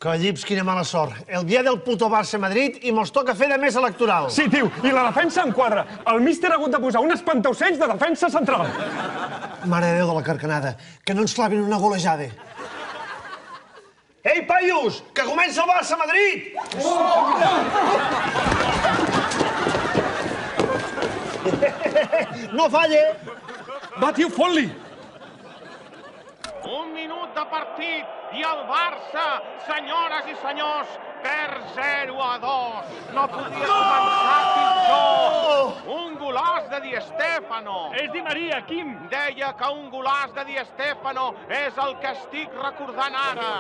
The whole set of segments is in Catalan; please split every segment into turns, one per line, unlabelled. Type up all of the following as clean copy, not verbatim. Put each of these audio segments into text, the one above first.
Collips, quina mala sort. El dia del puto Barça-Madrid i mos toca fer de més electoral.
Sí, tio, i la defensa em quadra. El míster ha hagut de posar un espantaocells de defensa central.
Mare de Déu de la carcanada, que no ens clavin una golejada. Ei, paios, que comença el Barça-Madrid! No falle!
Va, tio, fot-li!
Un minut de partit i el Barça, senyores i senyors, perd 0-2. No podia començar pitjor. Un golaç de Di Stéfano.
És Di Maria, Quim.
Deia que un golaç de Di Stéfano és el que estic recordant ara.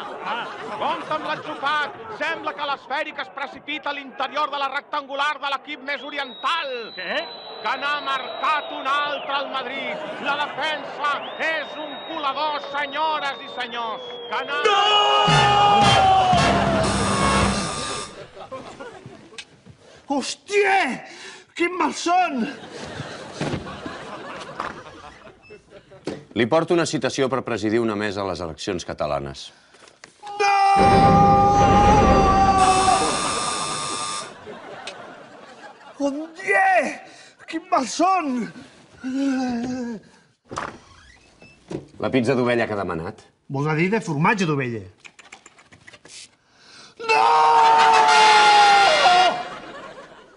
Compte amb l'atzucac. Sembla que l'esfèric es precipita a l'interior de la rectangular de l'equip més oriental.
Què?
Que n'ha marcat un altre al Madrid. La defensa és un colador, senyores i senyors. Que n'ha...
Hòstia! Quin malson!
Li porto una citació per presidir una mesa a les eleccions catalanes.
Hòstia! Quin malson!
La pizza d'ovella que ha demanat?
Vol dir de formatge d'ovella. No!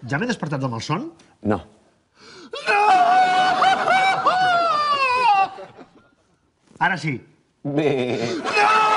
Ja m'he despertat del malson?
No.
No! Ara sí.
Bé...
No!